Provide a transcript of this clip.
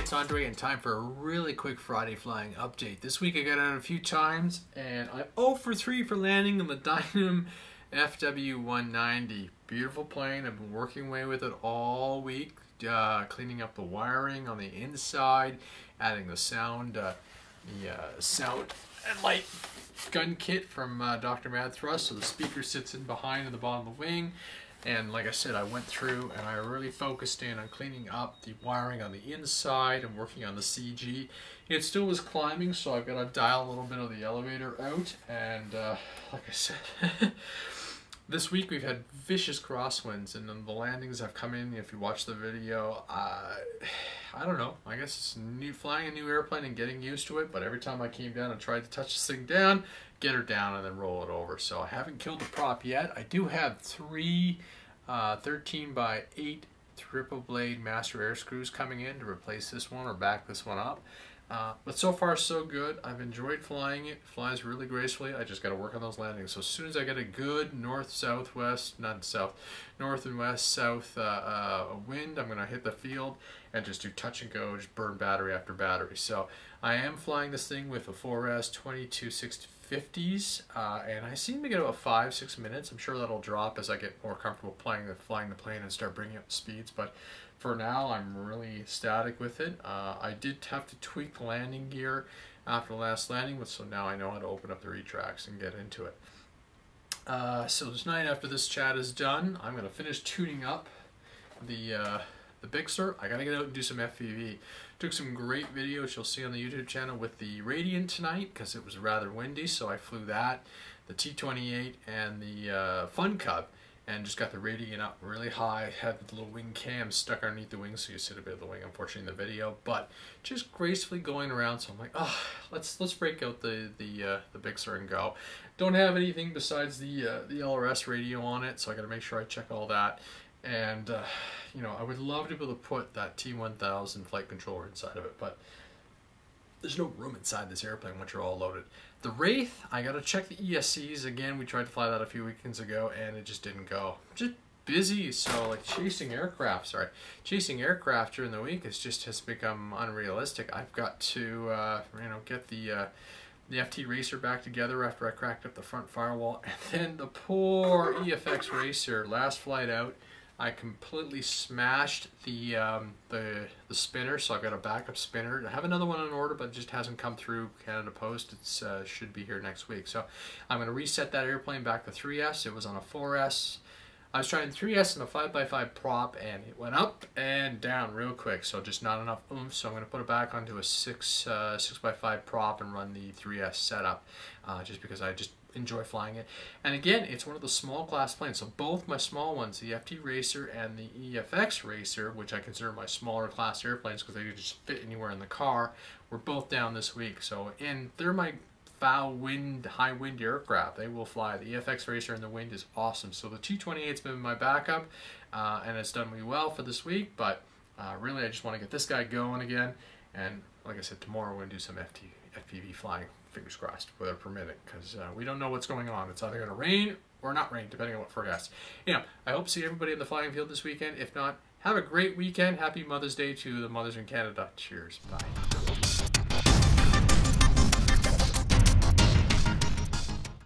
it's Andre and time for a really quick Friday flying update. This week I got out a few times and I'm 0 for 3 for landing on the Dynam FW-190. Beautiful plane. I've been working away with it all week, cleaning up the wiring on the inside, adding the sound and light gun kit from Dr. Mad Thrust, so the speaker sits in behind in the bottom of the wing. And like I said, I went through and I really focused in on cleaning up the wiring on the inside and working on the CG. It still was climbing, so I've got to dial a little bit of the elevator out. And like I said, this week we've had vicious crosswinds, and then the landings have come in. If you watch the video, I don't know. I guess it's flying a new airplane and getting used to it. But every time I came down and tried to touch this thing down, get her down and then roll it over. So I haven't killed the prop yet. I do have three 13x8 triple blade master air screws coming in to replace this one or back this one up. But so far so good. I've enjoyed flying it. It flies really gracefully. I just got to work on those landings. So as soon as I get a good north and west south wind, I'm going to hit the field and just do touch and go, just burn battery after battery. So I am flying this thing with a 4S 22-650s, and I seem to get about 5-6 minutes. I'm sure that'll drop as I get more comfortable flying the plane and start bringing up the speeds. But for now, I'm really ecstatic with it. I did have to tweak the landing gear after the last landing, so now I know how to open up the retracts and get into it. So tonight, after this chat is done, I'm going to finish tuning up the Bixler. I got to get out and do some FPV. Took some great videos you'll see on the YouTube channel with the Radiant tonight because it was rather windy, so I flew that, the T28 and the Fun Cub, and just got the Radiant up really high. Had the little wing cam stuck underneath the wing, so you see a bit of the wing, unfortunately, in the video, but just gracefully going around. So I'm like, oh, let's break out the Bixler and go. Don't have anything besides the LRS radio on it, so I got to make sure I check all that. And you know, I would love to be able to put that T1000 flight controller inside of it, but there's no room inside this airplane once you're all loaded. The Wraith, I got to check the ESCs again. We tried to fly that a few weekends ago, and it just didn't go. Just busy, so like chasing aircraft during the week has become unrealistic. I've got to you know, get the FT Racer back together after I cracked up the front firewall, and then the poor EFX Racer last flight out, I completely smashed the spinner, so I've got a backup spinner. I have another one on order, but it just hasn't come through Canada Post. It should be here next week. So I'm going to reset that airplane back to 3S. It was on a 4S. I was trying 3S and a 5x5 prop, and it went up and down real quick, so just not enough oomph. So I'm going to put it back onto a 6x5 prop and run the 3S setup, just because I just enjoy flying it. And again, it's one of the small class planes, so both my small ones, the FT Racer and the EFX Racer, which I consider my smaller class airplanes because they can just fit anywhere in the car, were both down this week. So, and they're my foul wind, high wind aircraft. They will fly. The EFX Racer in the wind is awesome. So the T28's been my backup, and it's done me well for this week, but really I just want to get this guy going again. And like I said, tomorrow we're going to do some FPV flying, fingers crossed, weather permitting, because we don't know what's going on. It's either going to rain or not rain, depending on what forecast. Yeah, I hope to see everybody in the flying field this weekend. If not, have a great weekend. Happy Mother's Day to the mothers in Canada. Cheers. Bye.